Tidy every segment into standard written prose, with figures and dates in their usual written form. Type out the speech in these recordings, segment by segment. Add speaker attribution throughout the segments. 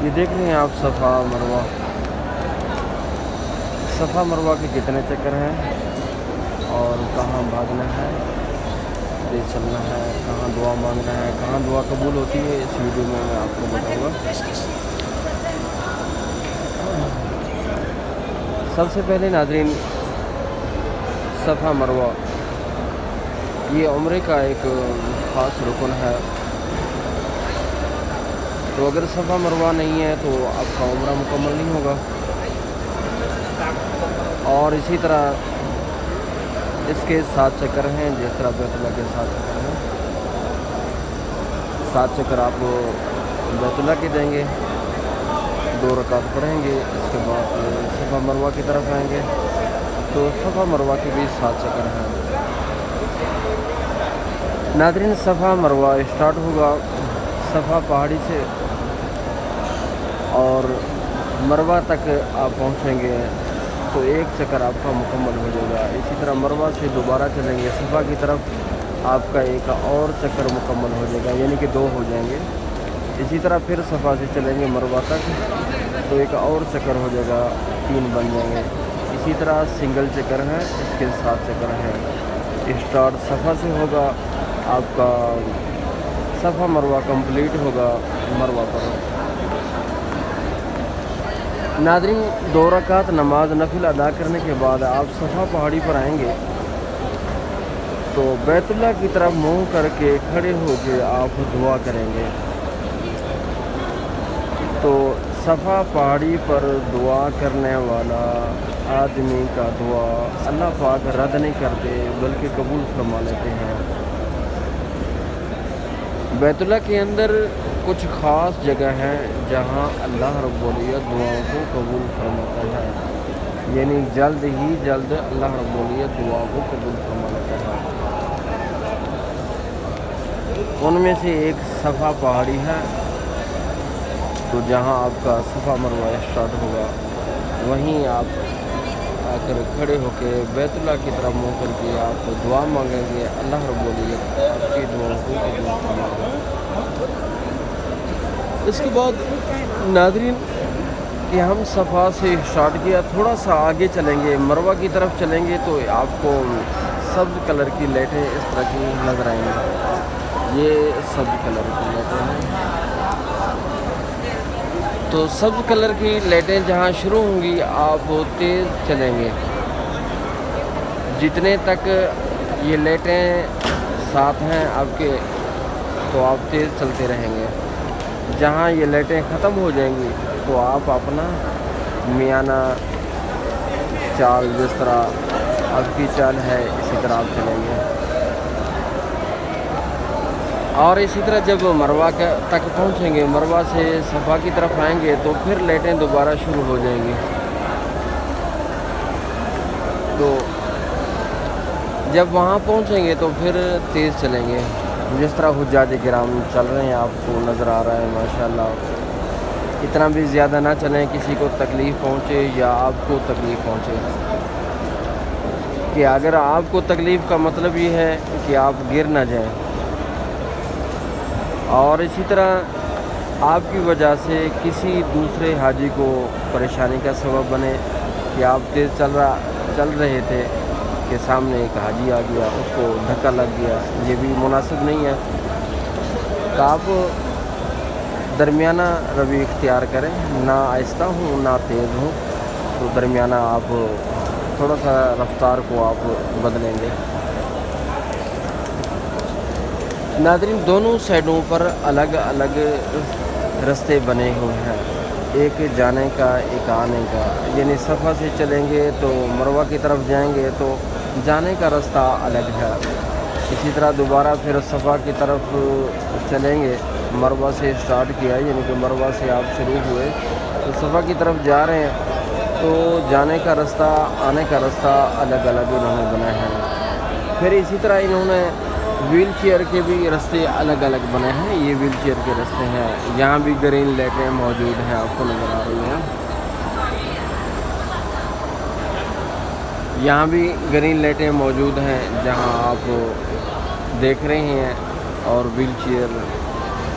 Speaker 1: یہ دیکھ رہے ہیں آپ صفا مروہ کے کتنے چکر ہیں اور کہاں بھاگنا ہے، تیز چلنا ہے، کہاں دعا مانگنا ہے، کہاں دعا قبول ہوتی ہے، اس ویڈیو میں آپ کو بتاؤں گا۔ سب سے پہلے ناظرین، صفا مروہ یہ عمرے کا ایک خاص رکن ہے، تو اگر صفا مروہ نہیں ہے تو آپ کا عمرہ مکمل نہیں ہوگا۔ اور اسی طرح اس کے 7 چکر ہیں، جس طرح بیت اللہ کے 7 چکر ہیں، 7 چکر آپ بیت اللہ کے دیں گے، 2 رکعت پڑھیں گے، اس کے بعد صفا مروہ کی طرف آئیں گے، تو صفا مروہ کے بھی 7 چکر ہیں۔ ناظرین، صفا مروہ اسٹارٹ ہوگا صفا پہاڑی سے، اور مروہ تک آپ پہنچیں گے تو 1 چکر آپ کا مکمل ہو جائے گا۔ اسی طرح مروہ سے دوبارہ چلیں گے صفا کی طرف، آپ کا ایک اور چکر مکمل ہو جائے گا، یعنی کہ 2 ہو جائیں گے۔ اسی طرح پھر صفا سے چلیں گے مروہ تک تو ایک اور چکر ہو جائے گا، 3 بن جائیں گے۔ اسی طرح سنگل چکر ہے، اس کے 7 چکر ہیں۔ اسٹارٹ صفا سے ہوگا، آپ کا صفا مروہ کمپلیٹ ہوگا مروہ پر۔ ناظرین، 2 رکعت نماز نفل ادا کرنے کے بعد آپ صفا پہاڑی پر آئیں گے تو بیت اللہ کی طرف منہ کر کے کھڑے ہو کے آپ دعا کریں گے۔ تو صفا پہاڑی پر دعا کرنے والا آدمی کا دعا اللہ پاک رد نہیں کرتے بلکہ قبول فرما لیتے ہیں۔ بیت اللہ کے اندر کچھ خاص جگہ ہیں جہاں اللہ رب العزت دعاؤں کو قبول فرماتا ہے، یعنی جلد ہی جلد اللہ رب العزت دعاؤں کو قبول فرما لیتا ہے۔ ان میں سے ایک صفا پہاڑی ہے، تو جہاں آپ کا صفا مروہ اسٹارٹ ہوگا وہیں آپ آ کر کھڑے ہو کے بیت اللہ کی طرف منہ کر کے آپ دعا مانگیں گے، اللہ رب العزت آپ کی دعاؤں کو قبول فرمائے گا۔ اس کے بعد ناظرین کہ ہم صفا سے اسٹارٹ کیا، تھوڑا سا آگے چلیں گے، مروہ کی طرف چلیں گے تو آپ کو سبز کلر کی لائٹیں اس طرح کی نظر آئیں گی۔ یہ سبز کلر کی لائٹیں ہیں، تو سبز کلر کی لائٹیں جہاں شروع ہوں گی آپ تیز چلیں گے، جتنے تک یہ لائٹیں ساتھ ہیں آپ کے تو آپ تیز چلتے رہیں گے۔ جہاں یہ لائٹیں ختم ہو جائیں گی تو آپ اپنا میانہ چال، جس طرح آپ کی چال ہے اسی طرح آپ چلیں گے۔ اور اسی طرح جب مروہ تک پہنچیں گے، مروہ سے صفا کی طرف آئیں گے تو پھر لائٹیں دوبارہ شروع ہو جائیں گی۔ تو جب وہاں پہنچیں گے تو پھر تیز چلیں گے، جس طرح حجاج کرام چل رہے ہیں آپ کو نظر آ رہا ہے ماشاءاللہ۔ اتنا بھی زیادہ نہ چلیں کسی کو تکلیف پہنچے یا آپ کو تکلیف پہنچے، کہ اگر آپ کو تکلیف کا مطلب یہ ہے کہ آپ گر نہ جائیں، اور اسی طرح آپ کی وجہ سے کسی دوسرے حاجی کو پریشانی کا سبب بنے کہ آپ تیز چل رہے تھے کہ سامنے ایک حاجی آ گیا، اس کو دھکا لگ گیا، یہ بھی مناسب نہیں ہے۔ تو آپ درمیانہ روی اختیار کریں، نہ آہستہ ہوں نہ تیز ہوں، تو درمیانہ آپ تھوڑا سا رفتار کو آپ بدلیں گے۔ ناظرین، دونوں سائڈوں پر الگ الگ راستے بنے ہوئے ہیں، ایک جانے کا ایک آنے کا، یعنی صفا سے چلیں گے تو مروہ کی طرف جائیں گے تو جانے کا راستہ الگ ہے۔ اسی طرح دوبارہ پھر صفا کی طرف چلیں گے، مروہ سے اسٹارٹ کیا، یعنی کہ مروہ سے آپ شروع ہوئے تو صفا کی طرف جا رہے ہیں تو جانے کا راستہ آنے کا راستہ الگ الگ انہوں نے بنائے ہیں۔ پھر اسی طرح انہوں نے ویل چیئر کے بھی راستے الگ الگ بنے ہیں، یہ ویل چیئر کے راستے ہیں۔ یہاں بھی گرین لائٹیں موجود ہیں، آپ کو نظر آ رہی ہیں، یہاں بھی گرین لائٹیں موجود ہیں جہاں آپ دیکھ رہے ہیں، اور ویل چیئر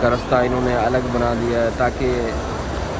Speaker 1: کا راستہ انہوں نے الگ بنا دیا ہے تاکہ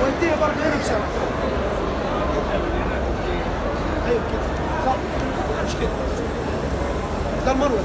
Speaker 2: وديها برضه هنا بسرعة. ايوه كده صح مش كده ده المروه.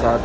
Speaker 1: 7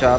Speaker 1: 4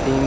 Speaker 1: 3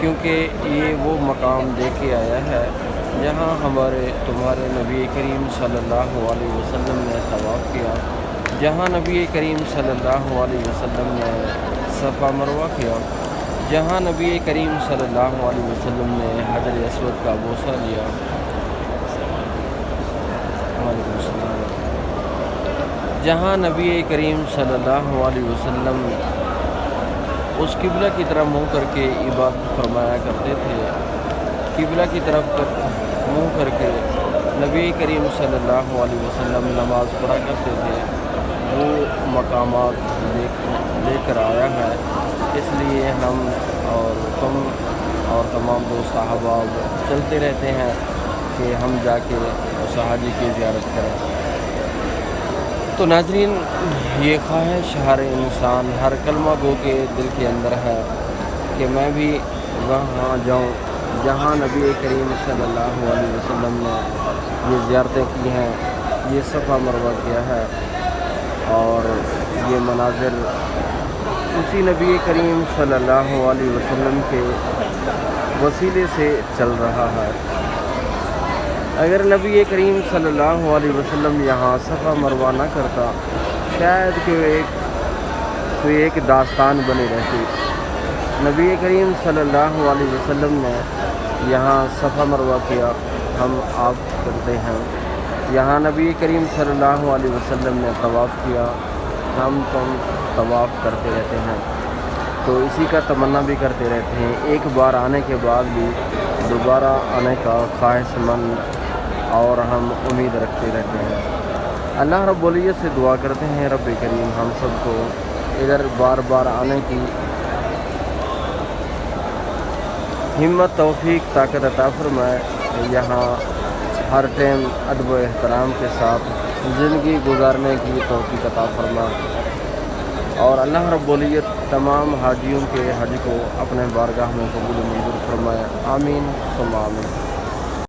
Speaker 1: کیونکہ یہ وہ مقام دے کے آیا ہے جہاں تمہارے نبی کریم صلی اللہ علیہ وسلم نے طواف کیا، جہاں نبی کریم صلی اللہ علیہ وسلم نے صفا مروہ کیا، جہاں نبی کریم صلی اللہ علیہ وسلم نے حجر اسود کا بوسہ لیا۔ وعلیکم السلام۔ جہاں نبی کریم صلی اللہ علیہ وسلم اس قبلہ کی طرف منہ کر کے عبادت فرمایا کرتے تھے، قبلہ کی طرف منہ کر کے نبی کریم صلی اللہ علیہ وسلم نماز پڑھا کرتے تھے، وہ مقامات لے کر آیا ہے۔ اس لیے ہم اور تم اور تمام دوست احباب چلتے رہتے ہیں کہ ہم جا کے اس حاجی کی زیارت کریں۔ تو ناظرین، یہ خواہش ہر انسان، ہر کلمہ گو کے دل کے اندر ہے کہ میں بھی وہاں جاؤں جہاں نبی کریم صلی اللہ علیہ وسلم نے یہ زیارتیں کی ہیں، یہ صفا مروہ کیا ہے، اور یہ مناظر اسی نبی کریم صلی اللہ علیہ وسلم کے وسیلے سے چل رہا ہے۔ اگر نبی کریم صلی اللہ علیہ وسلم یہاں صفا مروہ نہ کرتا، شاید کوئی ایک داستان بنی رہتی۔ نبی کریم صلی اللہ علیہ وسلم نے یہاں صفا مروہ کیا، ہم آپ کرتے ہیں۔ یہاں نبی کریم صلی اللہ علیہ وسلم نے طواف کیا، ہم تم طواف کرتے رہتے ہیں۔ تو اسی کا تمنا بھی کرتے رہتے ہیں، ایک بار آنے کے بعد بھی دوبارہ آنے کا خواہش مند اور ہم امید رکھتے رہتے ہیں۔ اللہ رب العزت سے دعا کرتے ہیں، رب کریم ہم سب کو ادھر بار بار آنے کی ہمت، توفیق، طاقت عطا فرمائے کہ یہاں ہر ٹائم ادب و احترام کے ساتھ زندگی گزارنے کی توفیق عطا فرمائے، اور اللہ رب العزت تمام حاجیوں کے حج کو اپنے بارگاہ میں قبول و منظور فرمائے۔ آمین ثم آمین۔